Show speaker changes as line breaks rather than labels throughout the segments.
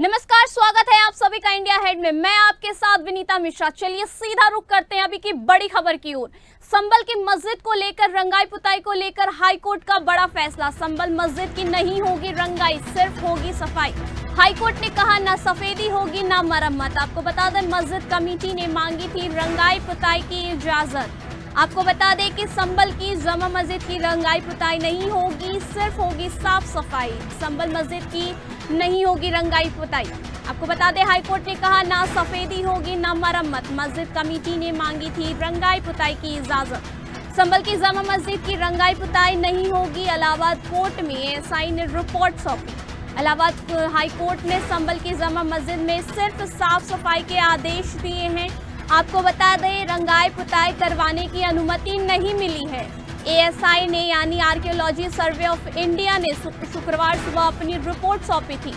नमस्कार, स्वागत है आप सभी का इंडिया हेड में। मैं आपके साथ विनीता मिश्रा। चलिए सीधा रुख करते हैं अभी की बड़ी खबर की ओर। संभल की मस्जिद को लेकर रंगाई पुताई को लेकर हाईकोर्ट का बड़ा फैसला। संभल मस्जिद की नहीं होगी रंगाई, सिर्फ होगी सफाई। हाईकोर्ट ने कहा ना सफेदी होगी ना मरम्मत। आपको बता दें मस्जिद कमेटी ने मांगी थी रंगाई पुताई की इजाजत। आपको बता दें कि संभल की जामा मस्जिद की रंगाई पुताई नहीं होगी, सिर्फ होगी साफ सफाई। संभल मस्जिद की नहीं होगी रंगाई पुताई। आपको बता दें हाईकोर्ट ने कहा ना सफेदी होगी ना मरम्मत। मस्जिद कमेटी ने मांगी थी रंगाई पुताई की इजाजत। संभल की जामा मस्जिद की रंगाई पुताई नहीं होगी। इलाहाबाद कोर्ट में एएसआई ने रिपोर्ट सौंपी। इलाहाबाद हाईकोर्ट ने संभल की जामा मस्जिद में सिर्फ साफ सफाई के आदेश दिए हैं। आपको बता दें रंगाई पुताई करवाने की अनुमति नहीं मिली है। एएसआई ने यानी आर्कियोलॉजी सर्वे ऑफ इंडिया ने शुक्रवार सुबह अपनी रिपोर्ट सौंपी थी।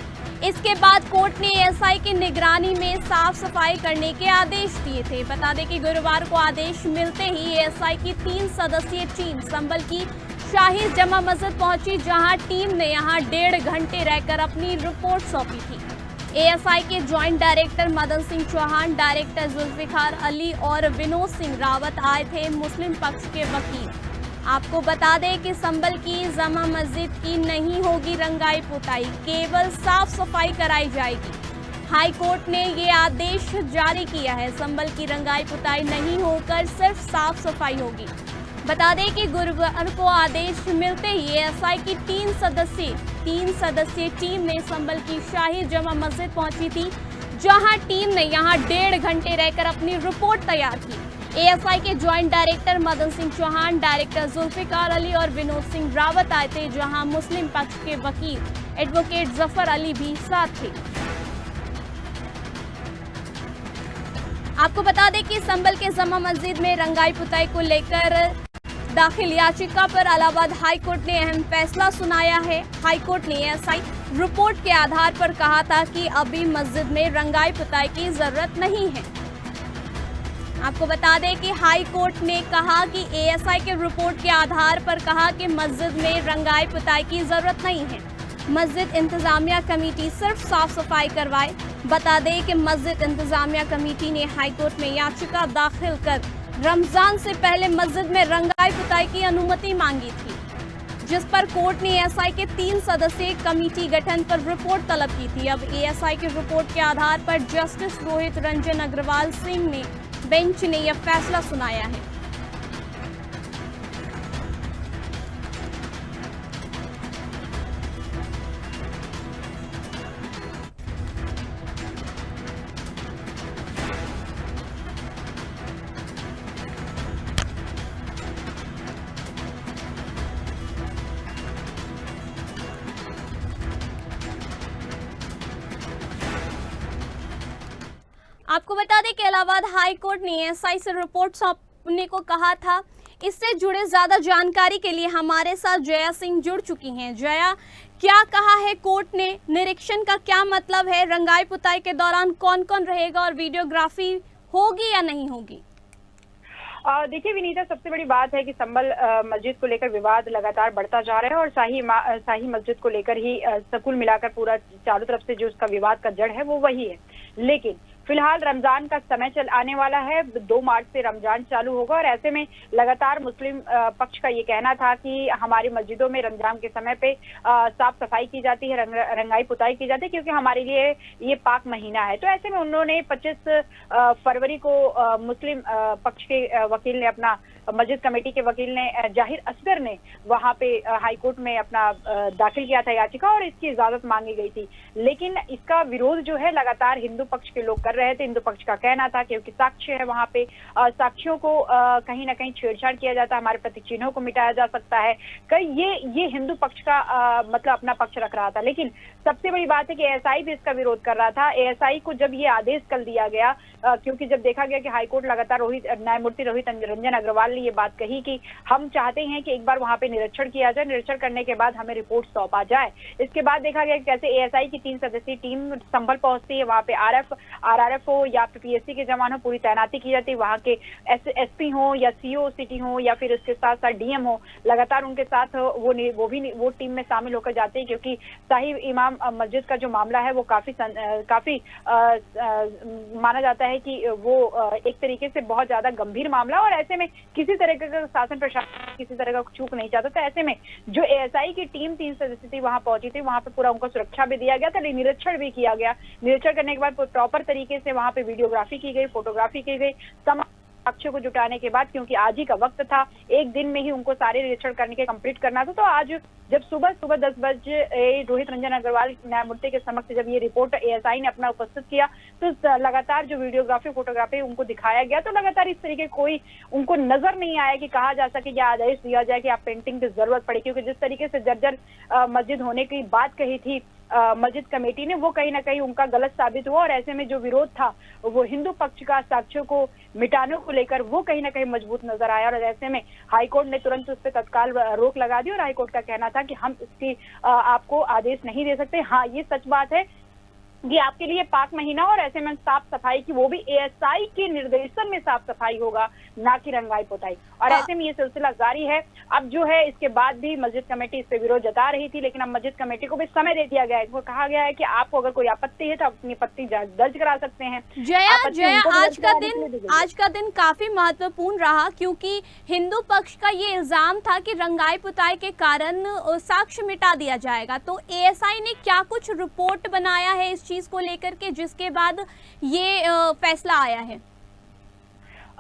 इसके बाद कोर्ट ने एएसआई की निगरानी में साफ सफाई करने के आदेश दिए थे। बता दें कि गुरुवार को आदेश मिलते ही एएसआई की 3 सदस्यीय टीम संभल की शाही जमा मस्जिद पहुंची, जहां टीम ने यहां 1.5 घंटे रहकर अपनी रिपोर्ट सौंपी थी। एएसआई के joint director Madan Singh Chauhan, director Zulfikar Ali और विनोद सिंह रावत आए थे मुस्लिम पक्ष के वकील। आपको बता दें कि संभल की जामा मस्जिद की नहीं होगी रंगाई पुताई, केवल साफ सफाई कराई जाएगी। हाई कोर्ट ने ये आदेश जारी किया है। संभल की रंगाई पुताई नहीं होकर सिर्फ साफ सफाई होगी। बता दें कि गुरुवार को आदेश मिलते ही एएसआई की 3 सदस्यीय टीम ने संभल की शाही जमा मस्जिद पहुंची थी, जहां टीम ने यहां 1.5 घंटे रहकर अपनी रिपोर्ट तैयार की। एएसआई के joint director Madan Singh Chauhan, director Zulfikar Ali और विनोद सिंह रावत आए थे, जहां मुस्लिम पक्ष के वकील एडवोकेट जफर अली भी साथ थे। आपको बता दें कि संभल के जामा मस्जिद में रंगाई पुताई को लेकर दाखिल याचिका पर इलाहाबाद हाईकोर्ट ने अहम फैसला सुनाया है। हाईकोर्ट ने एएसआई रिपोर्ट के आधार पर कहा था कि अभी मस्जिद में रंगाई पुताई की जरूरत नहीं है। आपको बता दें कि हाई कोर्ट ने कहा कि एएसआई के रिपोर्ट के आधार पर कहा कि मस्जिद में रंगाई पुताई की जरूरत नहीं है। मस्जिद इंतजामिया कमेटी सिर्फ साफ सफाई करवाए। बता दें कि मस्जिद इंतजामिया कमेटी ने हाई कोर्ट में याचिका दाखिल कर रमजान से पहले मस्जिद में रंगाई पुताई की अनुमति मांगी थी, जिस पर कोर्ट ने एएसआई के 3 सदस्यीय कमेटी गठन पर रिपोर्ट तलब की थी। अब एएसआई की रिपोर्ट के आधार पर जस्टिस रोहित रंजन अग्रवाल सिंह ने बेंच ने यह फैसला सुनाया है। आपको बता दें कि इलाहाबाद हाई कोर्ट ने एएसआई से रिपोर्ट सौंपने को कहा था। इससे जुड़े ज्यादा जानकारी के लिए हमारे साथ जया सिंह जुड़ चुकी हैं। जया, क्या कहा है कोर्ट ने? निरीक्षण का क्या मतलब है? रंगाई पुताई के दौरान कौन कौन रहेगा और वीडियोग्राफी होगी या नहीं होगी?
देखिए विनीता, सबसे बड़ी बात है कि संभल मस्जिद को लेकर विवाद लगातार बढ़ता जा रहा है और शाही मस्जिद को लेकर ही कुल मिलाकर पूरा चारों तरफ से जो उसका विवाद का जड़ है वो वही है। लेकिन फिलहाल रमजान का समय आने वाला है। 2 मार्च से रमजान चालू होगा और ऐसे में लगातार मुस्लिम पक्ष का ये कहना था कि हमारी मस्जिदों में रमजान के समय पे साफ सफाई की जाती है, रंगाई पुताई की जाती है, क्योंकि हमारे लिए ये पाक महीना है। तो ऐसे में उन्होंने 25 फरवरी को मुस्लिम पक्ष के वकील ने अपना मस्जिद कमेटी के वकील ने जाहिर असगर ने वहां पे हाईकोर्ट में अपना दाखिल किया था याचिका और इसकी इजाजत मांगी गई थी। लेकिन इसका विरोध जो है लगातार हिंदू पक्ष के लोग कर रहे थे। हिंदू पक्ष का कहना था क्योंकि साक्ष्य है वहां पे, साक्ष्यों को कहीं ना कहीं छेड़छाड़ किया जाता है, हमारे प्रतीक चिन्हों को मिटाया जा सकता है। ये हिंदू पक्ष का मतलब अपना पक्ष रख रहा था। लेकिन सबसे बड़ी बात है कि एएसआई भी इसका विरोध कर रहा था। एएसआई को जब ये आदेश कल दिया गया, क्योंकि जब देखा गया कि हाईकोर्ट लगातार न्यायमूर्ति रोहित रंजन अग्रवाल राज्यपाल ने ये बात कही कि हम चाहते हैं कि एक बार वहां पे निरीक्षण किया जाए, निरीक्षण करने के बाद हमें रिपोर्ट सौंपा जाए। इसके बाद देखा गया कैसे एएसआई की 3 सदस्यीय टीम संभल पहुंचती है, वहां पे आरआरएफ हो या पीएससी के जवान हो, पूरी तैनाती की जाती है। वहां के एसपी हो या सीओ सिटी हो या फिर उसके साथ साथ डीएम हो, लगातार उनके साथ वो टीम में शामिल होकर जाते हैं, क्योंकि शाही इमाम मस्जिद का जो मामला है वो काफी माना जाता है कि वो एक तरीके से बहुत ज्यादा गंभीर मामला, और ऐसे में किसी तरह का शासन प्रशासन किसी तरह का चूक नहीं चाहता। तो ऐसे में जो एएसआई की टीम 3 सदस्य थी वहां पहुंची थी, वहां पे पूरा उनको सुरक्षा भी दिया गया था, निरीक्षण भी किया गया। निरीक्षण करने के बाद प्रॉपर तरीके से वहां पे वीडियोग्राफी की गई, फोटोग्राफी की गई, साक्ष्यों को जुटाने के बाद, क्योंकि आज ही का वक्त था, एक दिन में ही उनको सारे निरीक्षण करने के कंप्लीट करना था। तो आज जब सुबह 10 बजे रोहित रंजन अग्रवाल न्यायमूर्ति के समक्ष जब ये रिपोर्ट एएसआई ने अपना उपस्थित किया, तो लगातार जो वीडियोग्राफी फोटोग्राफी उनको दिखाया गया, तो लगातार इस तरीके कोई उनको नजर नहीं आया कि कहा जा सके या आदेश दिया जाए कि आप पेंटिंग की जरूरत पड़े, क्योंकि जिस तरीके से जर्जर मस्जिद होने की बात कही थी मस्जिद कमेटी ने, वो कहीं ना कहीं उनका गलत साबित हुआ। और ऐसे में जो विरोध था वो हिंदू पक्ष का साक्ष्यों को मिटाने को लेकर वो कहीं ना कहीं मजबूत नजर आया, और ऐसे में हाईकोर्ट ने तुरंत उस पर तत्काल रोक लगा दी। और हाईकोर्ट का कहना था कि हम इसकी आपको आदेश नहीं दे सकते। हाँ, ये सच बात है कि आपके लिए पाक महीना, और ऐसे में साफ सफाई की वो भी एएसआई के निर्देशन में साफ सफाई होगा, ना कि रंगाई पोताई। और ऐसे में ये सिलसिला जारी है। अब जो है इसके बाद भी मस्जिद कमेटी इस पे विरोध जता रही थी, लेकिन अब मस्जिद कमेटी को भी समय दे दिया गया है। वो कहा गया है कि आपको अगर कोई आपत्ति है तो अपनी आपत्ति दर्ज करा सकते हैं।
जया आज का दिन काफी महत्वपूर्ण रहा, क्योंकि हिंदू पक्ष का ये इल्जाम था कि रंगाई पुताई के कारण साक्ष्य मिटा दिया जाएगा। तो एएसआई ने क्या कुछ रिपोर्ट बनाया है इस चीज को लेकर के, जिसके बाद ये फैसला आया है?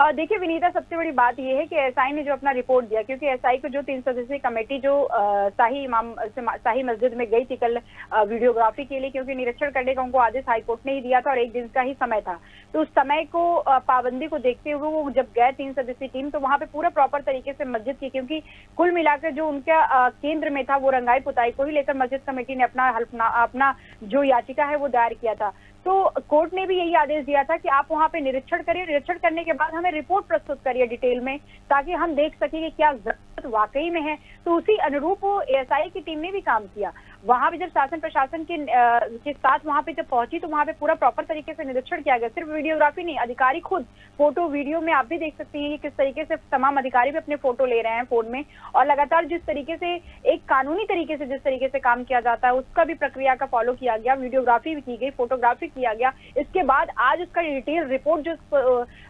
देखिए विनीता, सबसे बड़ी बात यह है कि एएसआई ने जो अपना रिपोर्ट दिया, क्योंकि एएसआई को जो 3 सदस्यीय कमेटी जो शाही मस्जिद में गई थी कल वीडियोग्राफी के लिए, क्योंकि निरीक्षण करने का उनको आदेश हाईकोर्ट ने ही दिया था और एक दिन का ही समय था, तो उस समय को पाबंदी को देखते हुए वो जब गए 3 सदस्यीय टीम, तो वहां पे पूरा प्रॉपर तरीके से मस्जिद की, क्योंकि कुल मिलाकर जो उनका केंद्र में था वो रंगाई पुताई को ही लेकर मस्जिद कमेटी ने अपना जो याचिका है वो दायर किया था। तो कोर्ट ने भी यही आदेश दिया था कि आप वहां पे निरीक्षण करिए, निरीक्षण करने के बाद हमें रिपोर्ट प्रस्तुत करिए डिटेल में, ताकि हम देख सकें कि क्या जरूरत वाकई में है। तो उसी अनुरूप एएसआई की टीम ने भी काम किया। वहां पे जब शासन प्रशासन के साथ वहां पे जब पहुंची, तो वहां पे पूरा प्रॉपर तरीके से निरीक्षण किया गया। सिर्फ वीडियोग्राफी नहीं, अधिकारी खुद फोटो वीडियो में आप भी देख सकते हैं कि किस तरीके से तमाम अधिकारी भी अपने फोटो ले रहे हैं फोन में, और लगातार जिस तरीके से एक कानूनी तरीके से जिस तरीके से काम किया जाता है उसका भी प्रक्रिया का फॉलो किया गया, वीडियोग्राफी भी की गई, फोटोग्राफी किया गया। इसके बाद आज उसका डिटेल रिपोर्ट जो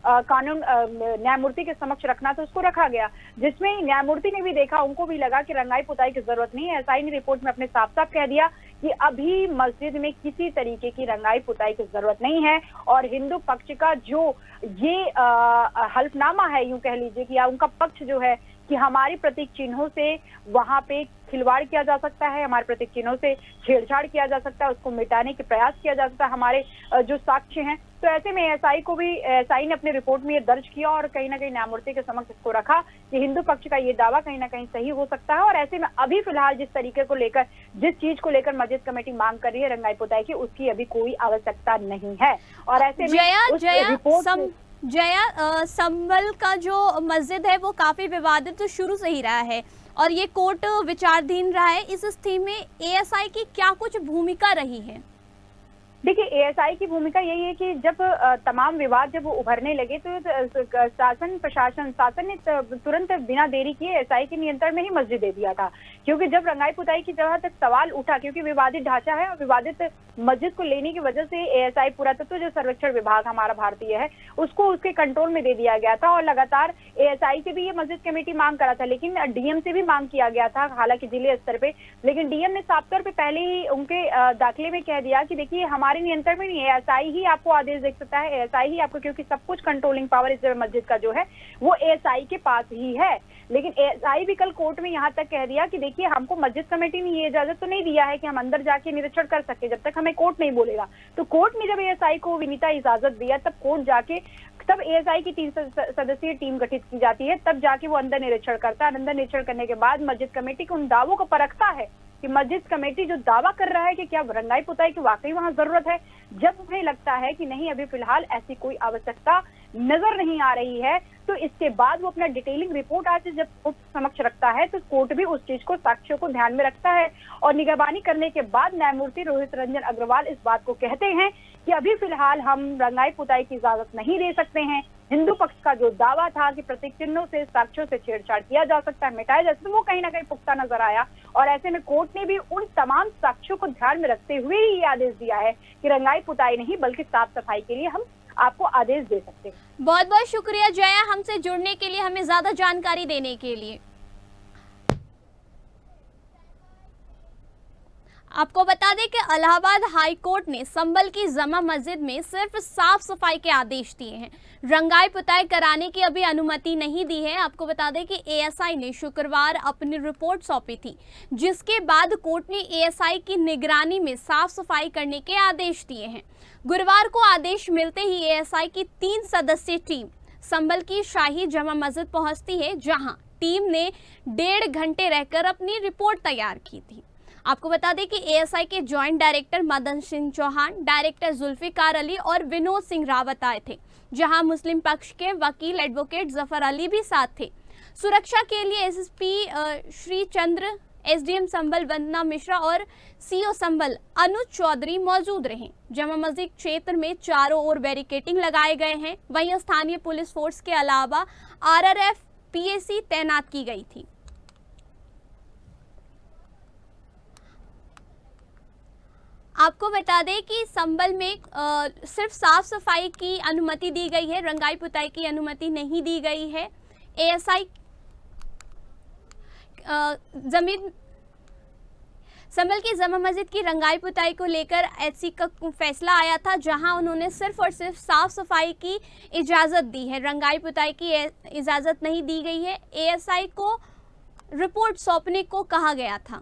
कानून न्यायमूर्ति के समक्ष रखना था उसको रखा गया, जिसमें न्यायमूर्ति ने भी देखा, उनको भी लगा कि रंगाई पुताई की जरूरत नहीं है। एएसआई ने रिपोर्ट में अपने साफ साफ कह दिया कि अभी मस्जिद में किसी तरीके की रंगाई पुताई की जरूरत नहीं है, और हिंदू पक्ष का जो ये हल्फनामा है, यूं कह लीजिए कि या उनका पक्ष जो है कि हमारे प्रतीक चिन्हों से वहां पे खिलवाड़ किया जा सकता है, हमारे प्रतीक चिन्हों से छेड़छाड़ किया जा सकता है, उसको मिटाने के प्रयास किया जा सकता है, हमारे जो साक्ष्य हैं। तो ऐसे में एएसआई ने अपने रिपोर्ट में ये दर्ज किया और कहीं ना कहीं न्यायमूर्ति के समक्ष इसको रखा कि हिंदू पक्ष का ये दावा कहीं ना कहीं सही हो सकता है। और ऐसे में अभी फिलहाल जिस तरीके को लेकर, जिस चीज को लेकर मस्जिद कमेटी मांग कर रही है रंगाई पुताई की, उसकी अभी कोई आवश्यकता नहीं है। और ऐसे में
संभल का जो मस्जिद है वो काफी विवादित तो शुरू से ही रहा है, और ये कोर्ट विचाराधीन रहा है। इस स्थिति में एएसआई की क्या कुछ भूमिका रही है?
देखिए, एएसआई की भूमिका यही है कि जब तमाम विवाद जब उभरने लगे, तो शासन ने तुरंत बिना देरी किए एएसआई के नियंत्रण में ही मस्जिद दे दिया था। क्योंकि जब रंगाई पुताई की जगह तक सवाल उठा, क्योंकि विवादित ढांचा है और विवादित मस्जिद को लेने की वजह से एएसआई पुरातत्व जो सर्वेक्षण विभाग हमारा भारतीय है उसको उसके कंट्रोल में दे दिया गया था। और लगातार एएसआई से भी ये मस्जिद कमेटी मांग करा था, लेकिन डीएम से भी मांग किया गया था, हालांकि जिले स्तर पे, लेकिन डीएम ने साफ तौर पे पहले ही उनके दाखिले में कह दिया कि देखिए हमारे नियंत्रण में नहीं है, एएसआई ही आपको आदेश दे सकता है, एएसआई ही आपको, क्योंकि सब कुछ कंट्रोलिंग पावर इस मस्जिद का जो है वो एएसआई के पास ही है। लेकिन एएसआई भी कल कोर्ट में यहाँ तक कह दिया कि देखिए हमको मस्जिद कमेटी ने ये इजाजत तो नहीं दिया है कि हम अंदर जाके निरीक्षण कर सके, जब तक हमें कोर्ट नहीं बोलेगा। तो कोर्ट ने जब एएसआई को विनीता इजाजत दिया, तब कोर्ट जाके तब एएसआई की 3 सदस्यीय टीम गठित की जाती है, तब जाके वो अंदर निरीक्षण करता है। अंदर निरीक्षण करने के बाद मस्जिद कमेटी के उन दावों को परखता है कि मस्जिद कमेटी जो दावा कर रहा है कि क्या रंगाई पुताई की वाकई वहां जरूरत है। जब उन्हें लगता है कि नहीं, अभी फिलहाल ऐसी कोई आवश्यकता नजर नहीं आ रही है, तो इसके बाद वो अपना डिटेलिंग रिपोर्ट आज जब कोर्ट समक्ष रखता है, तो कोर्ट भी उस चीज को, साक्ष्यों को ध्यान में रखता है और निगरानी करने के बाद न्यायमूर्ति रोहित रंजन अग्रवाल इस बात को कहते हैं कि अभी फिलहाल हम रंगाई पुताई की इजाजत नहीं दे सकते हैं। हिंदू पक्ष का जो दावा था कि प्रतीक चिन्हों से, साक्ष्यों से छेड़छाड़ किया जा सकता है, मिटाया जा सकता है, वो कहीं ना कहीं पुख्ता नजर आया और ऐसे में कोर्ट ने भी उन तमाम साक्ष्यों को ध्यान में रखते हुए ही ये आदेश दिया है कि रंगाई पुताई नहीं बल्कि साफ सफाई के लिए हम आपको आदेश दे सकते हैं।
बहुत बहुत शुक्रिया जया, हमसे जुड़ने के लिए, हमें ज्यादा जानकारी देने के लिए। आपको बता दें कि इलाहाबाद हाई कोर्ट ने संभल की जमा मस्जिद में सिर्फ साफ सफाई के आदेश दिए हैं, रंगाई पुताई कराने की अभी अनुमति नहीं दी है। आपको बता दें कि एएसआई ने शुक्रवार अपनी रिपोर्ट सौंपी थी, जिसके बाद कोर्ट ने एएसआई की निगरानी में साफ सफाई करने के आदेश दिए हैं। गुरुवार को आदेश मिलते ही एएसआई की 3 सदस्यीय टीम संभल की शाही जमा मस्जिद पहुंचती है, जहां टीम ने 1.5 घंटे रहकर अपनी रिपोर्ट तैयार की थी। आपको बता दें कि एएसआई के joint director Madan Singh Chauhan, director Zulfikar Ali और विनोद सिंह रावत आए थे, जहां मुस्लिम पक्ष के वकील एडवोकेट जफर अली भी साथ थे। सुरक्षा के लिए एसएसपी श्री चंद्र, एसडीएम संभल वंदना मिश्रा और सीओ संभल अनुज चौधरी मौजूद रहे। जमा मस्जिद क्षेत्र में चारों ओर बैरिकेडिंग लगाए गए हैं। वहीं स्थानीय पुलिस फोर्स के अलावा आरआरएफ, पीएसी तैनात की गई थी। आपको बता दें कि संभल में सिर्फ साफ सफाई की अनुमति दी गई है, रंगाई पुताई की अनुमति नहीं दी गई है। एएसआई संभल की जमा मस्जिद की रंगाई पुताई को लेकर एससी का फैसला आया था, जहां उन्होंने सिर्फ और सिर्फ साफ सफाई की इजाज़त दी है, रंगाई पुताई की इजाज़त नहीं दी गई है। एएसआई को रिपोर्ट सौंपने को कहा गया था।